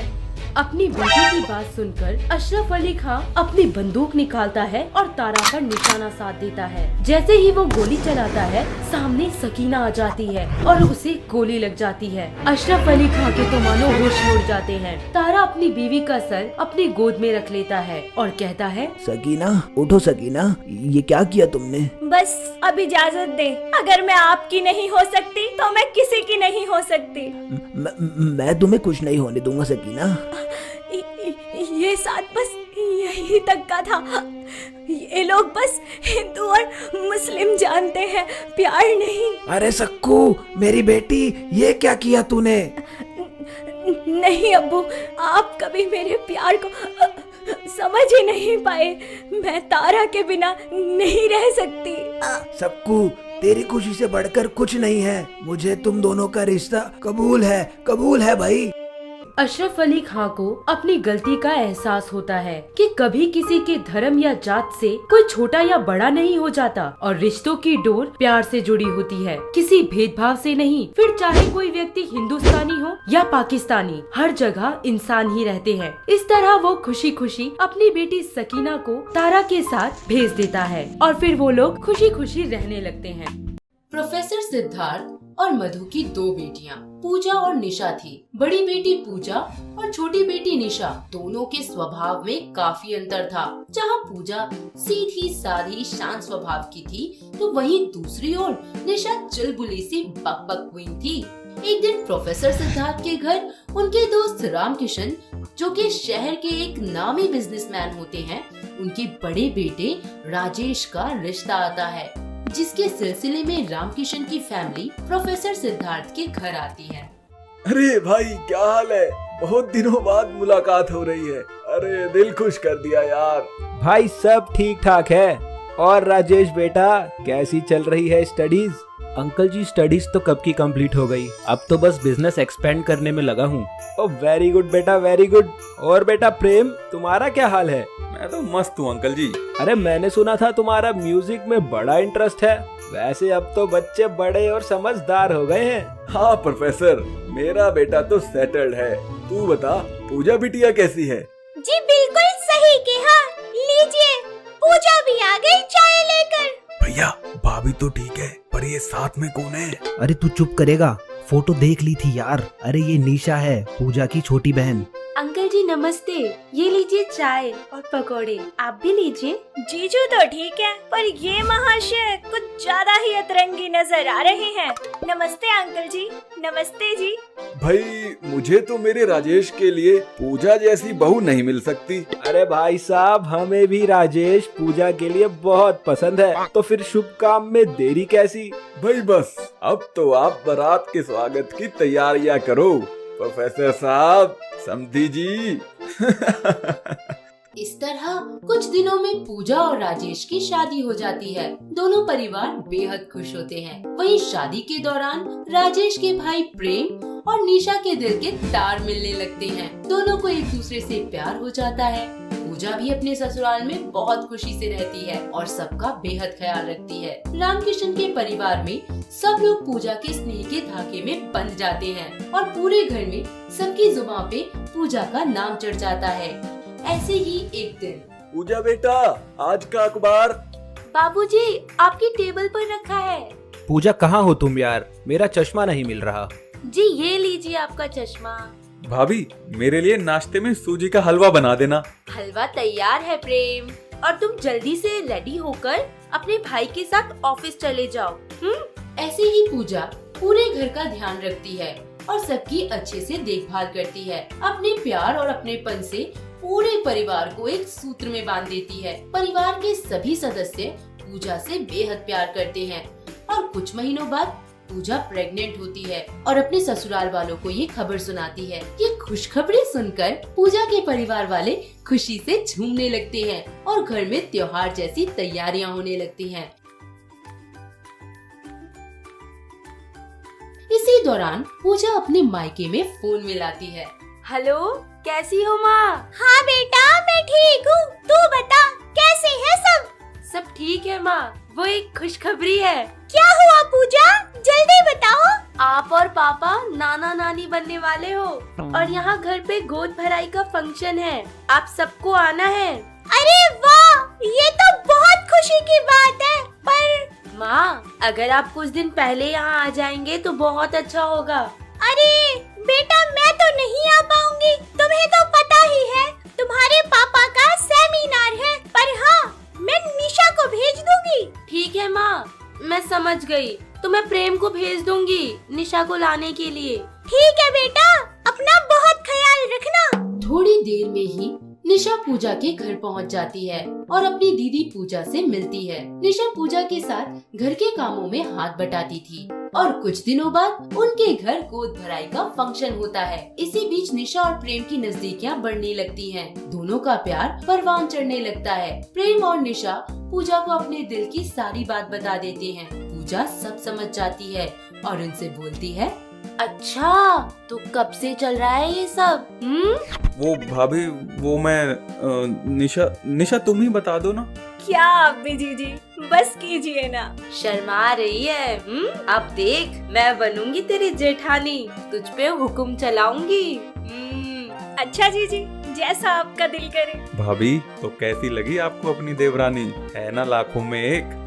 A: अपनी बेटी की बात सुनकर अशरफ अली खान अपनी बंदूक निकालता है और तारा पर निशाना साध देता है। जैसे ही वो गोली चलाता है, सामने सकीना आ जाती है और उसे गोली लग जाती है। अशरफ अली खान के तो मानो होश उड़ जाते हैं। तारा अपनी बीवी का सर अपनी गोद में रख लेता है और कहता है,
I: सकीना उठो सकीना, ये क्या किया तुमने?
F: बस अब इजाजत दे, अगर मैं आपकी नहीं हो सकती तो मैं किसी की नहीं हो सकती।
I: मैं तुम्हें कुछ नहीं होने दूंगा सकीना।
F: ये साथ बस यही तक का था। ये लोग बस हिंदू और मुस्लिम जानते हैं, प्यार नहीं।
H: अरे सक्कू मेरी बेटी, ये क्या किया तूने?
F: नहीं अब्बू, आप कभी मेरे प्यार को समझ ही नहीं पाए। मैं तारा के बिना नहीं रह सकती।
H: सक्कू तेरी खुशी से बढ़कर कुछ नहीं है, मुझे तुम दोनों का रिश्ता कबूल है भाई।
A: अशरफ अली खान को अपनी गलती का एहसास होता है कि कभी किसी के धर्म या जात से कोई छोटा या बड़ा नहीं हो जाता और रिश्तों की डोर प्यार से जुड़ी होती है, किसी भेदभाव से नहीं। फिर चाहे कोई व्यक्ति हिंदुस्तानी हो या पाकिस्तानी, हर जगह इंसान ही रहते हैं। इस तरह वो खुशी खुशी अपनी बेटी सकीना को तारा के साथ भेज देता है और फिर वो लोग खुशी खुशी रहने लगते हैं। प्रोफेसर सिद्धार्थ और मधु की दो बेटियां पूजा और निशा थी। बड़ी बेटी पूजा और छोटी बेटी निशा दोनों के स्वभाव में काफी अंतर था। जहां पूजा सीधी साधी शांत स्वभाव की थी, तो वहीं दूसरी ओर निशा चुलबुली सी बकबक क्वीन थी। एक दिन प्रोफेसर सिद्धार्थ के घर उनके दोस्त रामकिशन, जो कि शहर के एक नामी बिजनेसमैन होते हैं, उनके बड़े बेटे राजेश का रिश्ता आता है, जिसके सिलसिले में रामकिशन की फैमिली प्रोफेसर सिद्धार्थ के घर आती है।
C: अरे भाई क्या हाल है? बहुत दिनों बाद मुलाकात हो रही है। अरे दिल खुश कर दिया यार।
H: भाई सब ठीक ठाक है। और राजेश बेटा, कैसी चल रही है स्टडीज? अंकल जी, स्टडीज तो कब की कंप्लीट हो गई, अब तो बस बिजनेस एक्सपेंड करने में लगा हूँ। ओह वेरी गुड बेटा, वेरी गुड। और बेटा प्रेम, तुम्हारा क्या हाल है?
J: मैं तो मस्त हूँ अंकल जी।
H: अरे मैंने सुना था तुम्हारा म्यूजिक में बड़ा इंटरेस्ट है। वैसे अब तो बच्चे बड़े और समझदार हो गए हैं।
J: हाँ प्रोफेसर, मेरा बेटा तो सेटल्ड है। तू बता, पूजा बिटिया कैसी है?
F: जी बिल्कुल सही कहा। लीजिए, पूजा भी आ गई चाय लेकर।
J: भैया भाभी तो ठीक है, पर ये साथ में कौन है?
I: अरे तू चुप करेगा? फोटो देख ली थी यार। अरे ये निशा है, पूजा की छोटी बहन।
A: अंकल जी नमस्ते, ये लीजिए चाय और पकौड़े, आप भी लीजिए।
F: जीजू तो ठीक है, पर ये महाशय कुछ ज्यादा ही अतरंगी नजर आ रहे हैं। नमस्ते अंकल जी। नमस्ते जी।
J: भाई मुझे तो मेरे राजेश के लिए पूजा जैसी बहू नहीं मिल सकती।
H: अरे भाई साहब, हमें भी राजेश पूजा के लिए बहुत पसंद है, तो फिर शुभ काम में देरी कैसी?
J: भाई बस अब तो आप बारात के स्वागत की तैयारियां करो। प्रोफेसर साहब, समधी जी।
A: इस तरह कुछ दिनों में पूजा और राजेश की शादी हो जाती है। दोनों परिवार बेहद खुश होते हैं। वहीं शादी के दौरान राजेश के भाई प्रेम और निशा के दिल के तार मिलने लगते हैं। दोनों को एक दूसरे से प्यार हो जाता है। पूजा भी अपने ससुराल में बहुत खुशी से रहती है और सबका बेहद ख्याल रखती है। रामकिशन के परिवार में सब लोग पूजा के स्नेह के धागे में बंध जाते हैं और पूरे घर में सबकी जुबान पे पूजा का नाम चढ़ जाता है। ऐसे ही एक दिन,
J: पूजा बेटा, आज का अखबार।
A: बाबूजी, आपकी टेबल पर रखा है।
H: पूजा कहाँ हो तुम यार? मेरा चश्मा नहीं मिल रहा।
A: जी ये लीजिए आपका चश्मा।
J: भाभी, मेरे लिए नाश्ते में सूजी का हलवा बना देना।
A: हलवा तैयार है प्रेम, और तुम जल्दी से रेडी होकर अपने भाई के साथ ऑफिस चले जाओ। ऐसे ही पूजा पूरे घर का ध्यान रखती है और सबकी अच्छे से देखभाल करती है। अपने प्यार और अपनेपन से पूरे परिवार को एक सूत्र में बांध देती है। परिवार के सभी सदस्य पूजा से बेहद प्यार करते हैं और कुछ महीनों बाद पूजा प्रेग्नेंट होती है और अपने ससुराल वालों को ये खबर सुनाती है। ये खुशखबरी सुनकर पूजा के परिवार वाले खुशी से झूमने लगते हैं और घर में त्योहार जैसी तैयारियां होने लगती हैं। इसी दौरान पूजा अपने मायके में फोन मिलाती है। हेलो, कैसी हो माँ?
F: हाँ बेटा, मैं ठीक हूँ। तू बता, कैसे है सब?
A: सब ठीक है माँ। वो एक खुशखबरी है।
F: क्या हुआ पूजा? जल्दी बताओ।
A: आप और पापा नाना नानी बनने वाले हो और यहाँ घर पे गोद भराई का फंक्शन है। आप सबको आना है।
F: अरे वाह, ये तो बहुत खुशी की बात है। पर
A: माँ, अगर आप कुछ दिन पहले यहाँ आ जाएंगे तो बहुत अच्छा होगा।
F: अरे बेटा, मैं तो नहीं आ पाऊंगी। तुम्हें तो पता ही है, तुम्हारे पापा का सेमिनार है। पर हाँ, मैं निशा को भेज दूंगी।
A: ठीक है माँ, मैं समझ गई। तो मैं प्रेम को भेज दूंगी निशा को लाने के लिए।
F: ठीक है बेटा, अपना बहुत ख्याल रखना।
A: थोड़ी देर में ही निशा पूजा के घर पहुंच जाती है और अपनी दीदी पूजा से मिलती है। निशा पूजा के साथ घर के कामों में हाथ बटाती थी और कुछ दिनों बाद उनके घर गोद भराई का फंक्शन होता है। इसी बीच निशा और प्रेम की नजदीकियां बढ़ने लगती हैं। दोनों का प्यार परवान चढ़ने लगता है। प्रेम और निशा पूजा को अपने दिल की सारी बात बता देते हैं। पूजा सब समझ जाती है और उनसे बोलती है, अच्छा तो कब से चल रहा है ये सब?
J: वो भाभी, वो मैं निशा तुम ही बता दो ना।
F: क्या आप भी जीजी, बस कीजिए ना।
A: शर्मा रही है? अब देख, मैं बनूंगी तेरी जेठानी, तुझ पे हुक्म चलाऊंगी।
F: अच्छा जीजी, जैसा आपका दिल करे।
J: भाभी, तो कैसी लगी आपको अपनी देवरानी? है ना लाखों में एक?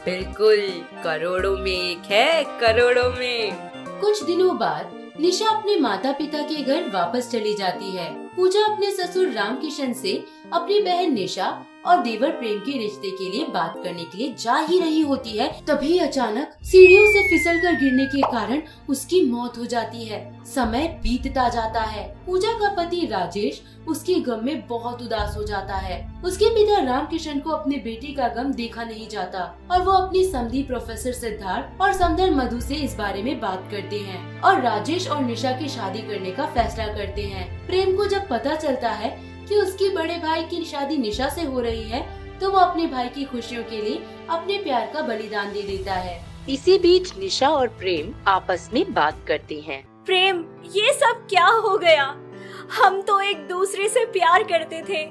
A: बिल्कुल, करोड़ों में एक है, करोड़ों में। कुछ दिनों बाद निशा अपने माता पिता के घर वापस चली जाती है पूजा अपने ससुर रामकिशन से अपनी बहन निशा और देवर प्रेम के रिश्ते के लिए बात करने के लिए जा ही रही होती है, तभी अचानक सीढ़ियों से फिसलकर गिरने के कारण उसकी मौत हो जाती है। समय बीतता जाता है। पूजा का पति राजेश उसके गम में बहुत उदास हो जाता है। उसके पिता रामकिशन को अपने बेटे का गम देखा नहीं जाता और वो अपनी समधी प्रोफेसर सिद्धार्थ और समधन मधु से इस बारे में बात करते हैं और राजेश और निशा की शादी करने का फैसला करते हैं। प्रेम को जब पता चलता है कि उसके बड़े भाई की शादी निशा से हो रही है, तो वो अपने भाई की खुशियों के लिए अपने प्यार का बलिदान दे देता है।
K: इसी बीच निशा और प्रेम आपस में बात करती हैं।
F: प्रेम, ये सब क्या हो गया? हम तो एक दूसरे से प्यार करते थे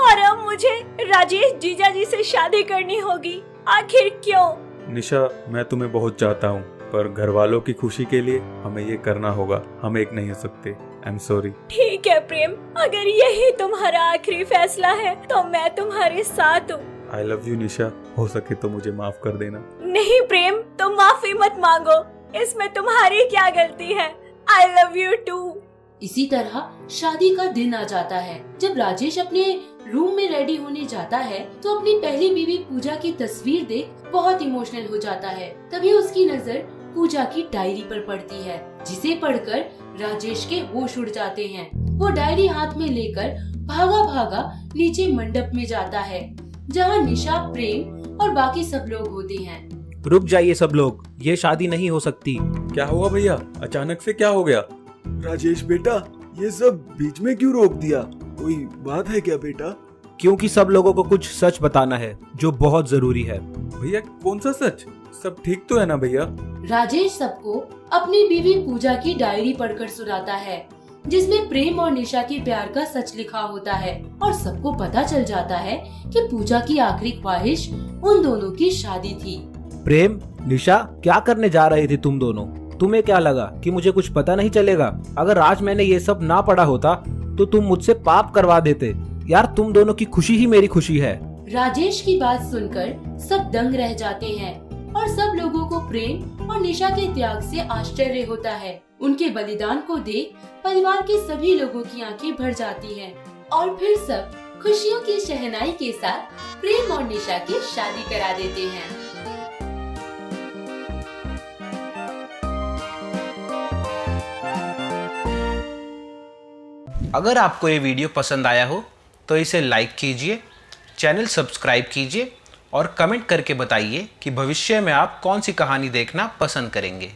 F: और अब मुझे राजेश जीजा जी से शादी करनी होगी। आखिर क्यों?
J: निशा, मैं तुम्हें बहुत चाहता हूँ, पर घर वालों की खुशी के लिए हमें ये करना होगा। हम एक नहीं हो सकते। I am sorry.
F: ठीक है प्रेम, अगर यही तुम्हारा आखिरी फैसला है तो मैं तुम्हारे साथ हूँ।
J: आई लव यू निशा, हो सके तो मुझे माफ कर देना।
F: नहीं प्रेम, तुम माफी मत मांगो, इसमें तुम्हारी क्या गलती है। I love you too.
A: इसी तरह शादी का दिन आ जाता है। जब राजेश अपने रूम में रेडी होने जाता है तो अपनी पहली बीवी पूजा की तस्वीर देख बहुत इमोशनल हो जाता है। तभी उसकी नजर पूजा की डायरी पर पड़ती है, जिसे पढ़कर राजेश के होश उड़ जाते हैं। वो डायरी हाथ में लेकर भागा भागा नीचे मंडप में जाता है, जहाँ निशा, प्रेम और बाकी सब लोग होते हैं।
H: रुक जाइए सब लोग, ये शादी नहीं हो सकती।
J: क्या हुआ भैया? अचानक से क्या हो गया?
C: राजेश बेटा, ये सब बीच में क्यों रोक दिया? कोई बात है क्या बेटा?
H: क्योंकि सब लोगों को कुछ सच बताना है जो बहुत जरूरी है।
J: भैया, कौन सा सच? सब ठीक तो है ना भैया?
A: राजेश सबको अपनी बीवी पूजा की डायरी पढ़कर सुनाता है, जिसमें प्रेम और निशा के प्यार का सच लिखा होता है और सबको पता चल जाता है कि पूजा की आखिरी ख्वाहिश उन दोनों की शादी थी।
H: प्रेम, निशा, क्या करने जा रहे थे तुम दोनों? तुम्हें क्या लगा कि मुझे कुछ पता नहीं चलेगा? अगर आज मैंने ये सब ना पढ़ा होता तो तुम मुझसे पाप करवा देते। यार, तुम दोनों की खुशी ही मेरी खुशी है।
A: राजेश की बात सुनकर सब दंग रह जाते हैं और सब लोगों को प्रेम और निशा के त्याग से आश्चर्य होता है। उनके बलिदान को देख परिवार के सभी लोगों की आंखें भर जाती हैं और फिर सब खुशियों की शहनाई के साथ प्रेम और निशा की शादी करा देते हैं।
D: अगर आपको ये वीडियो पसंद आया हो तो इसे लाइक कीजिए, चैनल सब्सक्राइब कीजिए और कमेंट करके बताइए कि भविष्य में आप कौन सी कहानी देखना पसंद करेंगे।